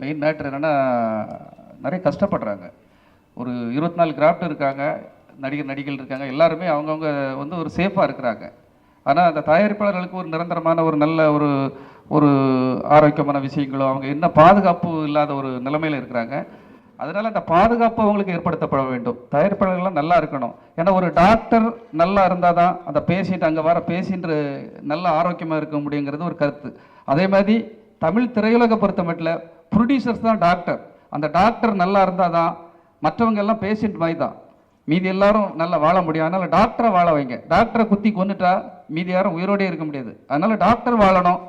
Main matter என்னென்னா நிறைய கஷ்டப்படுறாங்க. ஒரு 24 கிராஃப்ட் இருக்காங்க, நடிகர்கள் இருக்காங்க, எல்லாருமே அவங்கவுங்க வந்து ஒரு சேஃபாக இருக்கிறாங்க. ஆனால் அந்த தயாரிப்பாளர்களுக்கு ஒரு நிரந்தரமான ஒரு நல்ல ஒரு ஒரு ஆரோக்கியமான விஷயங்களோ அவங்க என்ன பாதுகாப்பு இல்லாத ஒரு நிலைமையில் இருக்கிறாங்க. அதனால் அந்த பாதுகாப்பு அவங்களுக்கு ஏற்படுத்தப்பட வேண்டும். தயாரிப்பாளர்கள்லாம் நல்லா இருக்கணும். ஏன்னா ஒரு டாக்டர் நல்லா இருந்தால் தான் அந்த பேஷண்ட் அங்கே வர பேஷண்ட் நல்ல ஆரோக்கியமாக இருக்க முடியுங்கிறது ஒரு கருத்து. அதே மாதிரி தமிழ் திரையுலகை பொறுத்த மட்டும் ப்ரொடியூசர்ஸ் தான் டாக்டர். அந்த டாக்டர் நல்லா இருந்தால் தான் மற்றவங்க எல்லாம் பேஷண்ட் மாதிரி தான், மீதி எல்லாரும் நல்லா வாழ முடியும். அதனால் டாக்டரை வாழ வைங்க. டாக்டரை குத்தி கொண்டுட்டா மீதி யாரும் உயிரோடே இருக்க முடியாது. அதனால் டாக்டர் வாழணும்.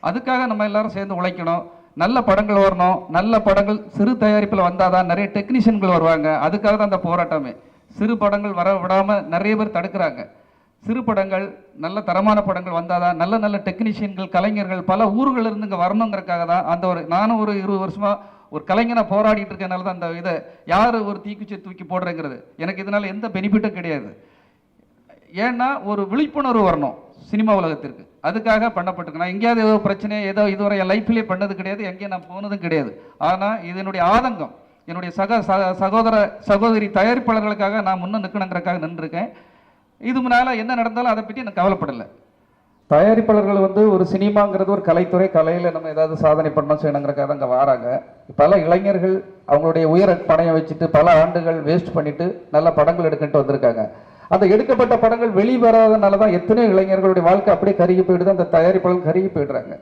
அதுக்காக நம்ம எல்லாரும் சேர்ந்து உழைக்கணும். நல்ல படங்கள் வரணும். நல்ல படங்கள் சிறு தயாரிப்பில் வந்தால் தான் நிறைய டெக்னீஷியன்கள் வருவாங்க. அதுக்காக தான் அந்த போராட்டமே. சிறு படங்கள் வர விடாமல் நிறைய பேர் தடுக்கிறாங்க. சிறு படங்கள் நல்ல தரமான படங்கள் வந்தால் தான் நல்ல நல்ல டெக்னீஷியன்கள் கலைஞர்கள் பல ஊர்கள் இருந்து இங்கே வரணுங்கிறதுக்காக தான் அந்த ஒரு நானும் ஒரு 20 வருஷமாக ஒரு கலைஞனை போராடிட்டு இருக்கனால தான் அந்த இதை யார் ஒரு தீக்குச்சி தூக்கி போடுறேங்கிறது எனக்கு இதனால் எந்த பெனிஃபிட்டும் கிடையாது. ஏன்னா ஒரு விழிப்புணர்வு வரணும் சினிமா உலகத்திற்கு. அதுக்காக பண்ணப்பட்டிருக்கு. நான் எங்கேயாவது ஏதோ பிரச்சனை ஏதோ இதுவரை என் லைஃப்லேயே பண்ணது கிடையாது, எங்கேயும் நான் போனதும் கிடையாது. ஆனால் இது என்னுடைய ஆதங்கம். என்னுடைய சகோதரி தயாரிப்பாளர்களுக்காக நான் முன்னே நிற்கணுங்கிறக்காக நின்றுருக்கேன். இது முன்னால் என்ன நடந்தாலும் அதை பற்றி எனக்கு கவலைப்படலை. தயாரிப்பாளர்கள் வந்து ஒரு சினிமாங்கிறது ஒரு கலைத்துறை, கலையில் நம்ம ஏதாவது சாதனை பண்ணணும் செய்யணுங்கிறக்காக அங்கே வராங்க. பல இளைஞர்கள் அவங்களுடைய உயர பணையம் வச்சுட்டு பல ஆண்டுகள் வேஸ்ட் பண்ணிட்டு நல்ல படங்கள் எடுக்கிட்டு வந்திருக்காங்க. அந்த எடுக்கப்பட்ட படங்கள் வெளிவராதனால தான் எத்தனையோ இளைஞர்களுடைய வாழ்க்கை அப்படியே கருகி போயிடுது. அந்த தயாரிப்பாளர்கள் கருகி போயிடுறாங்க.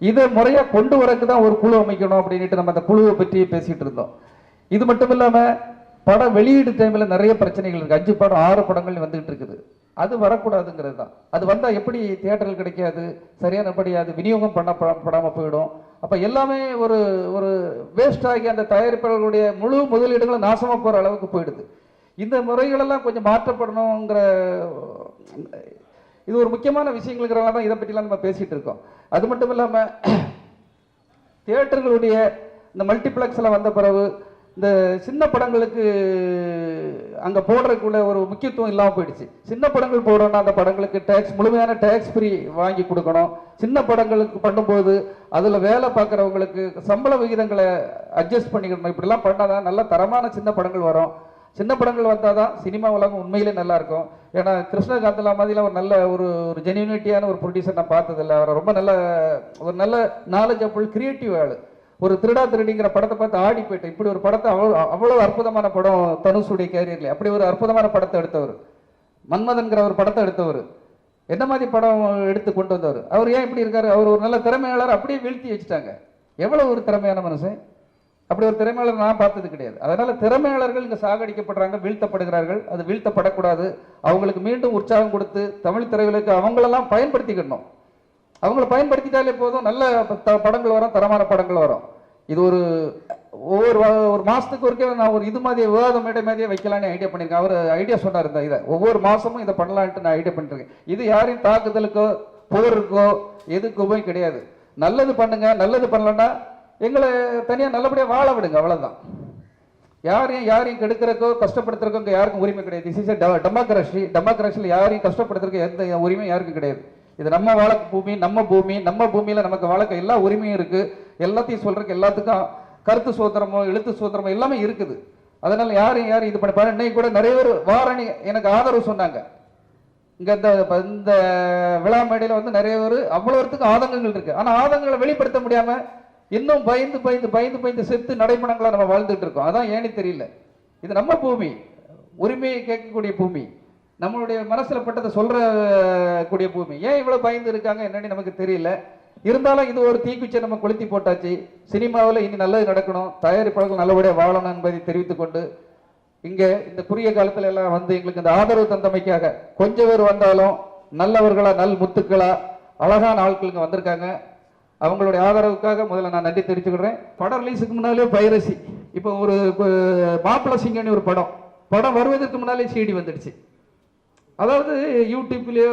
இதை முறையாக கொண்டு வரக்கு தான் ஒரு குழு அமைக்கணும் அப்படின்ட்டு நம்ம அந்த குழுவை பற்றி பேசிகிட்டு இருந்தோம். இது மட்டும் இல்லாமல் படம் வெளியீடு டைமில் நிறைய பிரச்சனைகள் இருக்குது. 5 படம் 6 படங்கள் வந்துகிட்டு இருக்குது. அது வரக்கூடாதுங்கிறது தான். அது வந்தால் எப்படி தியேட்டர்கள் கிடைக்காது, சரியானபடியாது விநியோகம் படாமல் போயிடும். அப்போ எல்லாமே ஒரு ஒரு வேஸ்ட் ஆகி அந்த தயாரிப்பாளர்களுடைய முழு முதலீடுகளும் நாசமாக போகிற அளவுக்கு போயிடுது. இந்த முறைகளெல்லாம் கொஞ்சம் மாற்றப்படணுங்கிற இது ஒரு முக்கியமான விஷயங்களுங்கிறனால தான் இதை பற்றிலாம் நம்ம பேசிகிட்டு இருக்கோம். அது மட்டும் இல்லாமல் தியேட்டர்களுடைய இந்த மல்டிப்ளெக்ஸில் வந்த பிறகு இந்த சின்ன படங்களுக்கு அங்கே போடுறதுக்குள்ள ஒரு முக்கியத்துவம் இல்லாமல் போயிடுச்சு. சின்ன படங்கள் போடணும்னா அந்த படங்களுக்கு டேக்ஸ் முழுமையான டேக்ஸ் ஃப்ரீ வாங்கி கொடுக்கணும். சின்ன படங்களுக்கு பண்ணும்போது அதில் வேலை பார்க்குறவங்களுக்கு சம்பள விகிதங்களை அட்ஜஸ்ட் பண்ணிக்கணும். இப்படிலாம் பண்ணால் தான் நல்ல தரமான சின்ன படங்கள் வரும். சின்ன படங்கள் வந்தால் தான் சினிமா உலகம் உண்மையிலே நல்லா இருக்கும். ஏன்னா கிருஷ்ணகாந்தலா மாதிரிலாம் ஒரு நல்ல ஒரு ஜென்யூனிட்டியான ஒரு ப்ரொடியூசர் நான் பார்த்ததில்லை. அவரை ரொம்ப நல்ல நாலேஜபிள் கிரியேட்டிவ் ஆள். ஒரு திருடா திருடிங்கிற படத்தை பார்த்து ஆடி போயிட்டேன். இப்படி ஒரு படத்தை அவ்வளோ அற்புதமான படம் தனுஷுடைய கேரியர்ல அப்படி ஒரு அற்புதமான படத்தை எடுத்தவர். மன்மதன்கிற ஒரு படத்தை எடுத்தவர். என்ன மாதிரி படம் எடுத்து கொண்டு வந்தவர். அவர் ஏன் இப்படி இருக்காரு? அவர் ஒரு நல்ல திறமையாளர் அப்படியே வீழ்த்தி வச்சுட்டாங்க. எவ்வளோ ஒரு திறமையான மனுஷன். அப்படி ஒரு திறமையாளர் நான் பார்த்தது கிடையாது. அதனால திறமையாளர்கள் இங்கே சாகடிக்கப்படுறாங்க, வீழ்த்தப்படுகிறார்கள். அது வீழ்த்தப்படக்கூடாது. அவங்களுக்கு மீண்டும் உற்சாகம் கொடுத்து தமிழ் திரையுலகுக்கு அவங்களெல்லாம் பயன்படுத்திக்கணும். அவங்கள பயன்படுத்திட்டாலே போதும், நல்ல படங்கள் வரும், தரமான படங்கள் வரும். இது ஒரு மாதத்துக்கு ஒருக்கே நான் ஒரு இது மாதிரி விவாத மேடை மாதிரியே வைக்கலான்னு ஐடியா பண்ணியிருக்கேன். அவர் ஐடியா சொன்னார் இந்த இதை ஒவ்வொரு மாதமும் இதை பண்ணலான்ட்டு நான் ஐடியா பண்ணிருக்கேன். இது யாரையும் தாக்குதலுக்கோ போருக்கோ எதுக்குமே கிடையாது. நல்லது பண்ணுங்க. நல்லது பண்ணலன்னா எங்களை தனியாக நல்லபடியாக வாழ விடுங்க, அவ்வளோதான். யாரையும் கெடுக்கிறக்கோ கஷ்டப்படுத்துறக்கோ இங்கே யாருக்கும் உரிமை கிடையாது. This is democracy. டெமோக்ரஸியில் யாரையும் கஷ்டப்படுத்துறதுக்கு எந்த உரிமையும் யாருக்கும் கிடையாது. இது நம்ம வழக்கு பூமி, நம்ம பூமியில் நமக்கு வழக்கு எல்லா உரிமையும் இருக்குது. எல்லாத்தையும் சொல்கிறதுக்கு எல்லாத்துக்கும் கருத்து சுதந்திரமோ எழுத்து சுதந்திரமோ எல்லாமே இருக்குது. அதனால் யாரையும் இது பண்ணி பாரு. இன்னைக்கு கூட நிறைய பேர் வாரணி எனக்கு ஆதரவு சொன்னாங்க. இங்கே இந்த விழா மேடையில் வந்து நிறைய பேர் அவ்வளோத்துக்கு ஆதங்கங்கள் இருக்குது. ஆனால் ஆதங்கங்களை வெளிப்படுத்த முடியாமல் இன்னும் பயந்து செத்து நடைமுறைகளாக நம்ம வாழ்ந்துட்டு இருக்கோம். அதான் ஏன்னு தெரியல. இது நம்ம பூமி, உரிமையை கேட்கக்கூடிய பூமி, நம்மளுடைய மனசில் பட்டதை சொல்றக்கூடிய பூமி. ஏன் இவ்வளவு பயந்து இருக்காங்க என்னன்னு நமக்கு தெரியல. இருந்தாலும் இது ஒரு தீக்குச்சியை நம்ம கொளுத்தி போட்டாச்சு. சினிமாவில் இனி நல்லது நடக்கணும், தயாரிப்பாளர்கள் நல்லபடியாக வாழணும் என்பதை தெரிவித்துக் கொண்டு இங்கே இந்த குறுகிய காலத்தில் எல்லாம் வந்து எங்களுக்கு இந்த ஆதரவு தந்தமைக்காக கொஞ்சம் பேர் வந்தாலும் நல்லவர்களா நல் முத்துக்களா அழகான ஆட்களுங்க வந்திருக்காங்க. அவங்களுடைய ஆதரவுக்காக முதல்ல நான் நன்றி தெரிவிச்சுக்கிறேன். படம் ரிலீஸுக்கு முன்னாலே பைரசி. இப்போ ஒரு மாப்பிள சிங்கன்னு ஒரு படம் வருவதற்கு முன்னாலே சிடி வந்துடுச்சு. அதாவது யூடியூப்லேயோ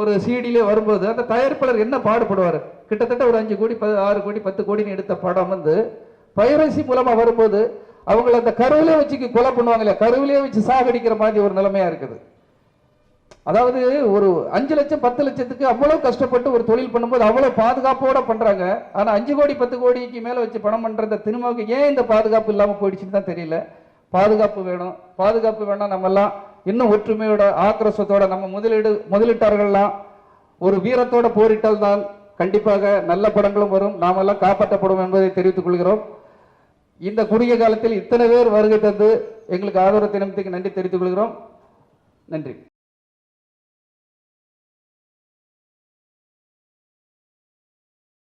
ஒரு சிடியிலே வரும்போது அந்த தயாரிப்பாளர் என்ன பாடுபடுவார். கிட்டத்தட்ட ஒரு 5 கோடி 6 கோடி 10 கோடின்னு எடுத்த படம் வந்து பைரசி மூலமாக வரும்போது அவங்களை அந்த கருவிலே வச்சு கொலை பண்ணுவாங்க இல்லையா, கருவிலே வச்சு சாகடிக்கிற மாதிரி ஒரு நிலைமையா இருக்குது. அதாவது ஒரு 5 லட்சம் 10 லட்சத்துக்கு அவ்வளவு கஷ்டப்பட்டு ஒரு தொழில் பண்ணும்போது அவ்வளவு பாதுகாப்போட பண்றாங்க. ஆனா 5 கோடி 10 கோடிக்கு மேல வச்சு பணம் பண்ற சினிமாவுக்கு ஏன் இந்த பாதுகாப்பு இல்லாம போயிடுச்சுன்னு தான் தெரியல. பாதுகாப்பு வேணும். பாதுகாப்பு வேணா நம்ம எல்லாம் இன்னும் ஒற்றுமையோட ஆக்ரோஷத்தோட நம்ம முதலீட்டாளர்கள்லாம் ஒரு வீரத்தோட போரிட்டால் தான் கண்டிப்பாக நல்ல படங்களும் வரும், நாமெல்லாம் காப்பாற்றப்படும் என்பதை தெரிவித்துக் கொள்கிறோம். இந்த குறுகிய காலத்தில் இத்தனை பேர் வருகை தந்து எங்களுக்கு ஆதரவு தினத்துக்கு நன்றி தெரிவித்துக் கொள்கிறோம். நன்றி.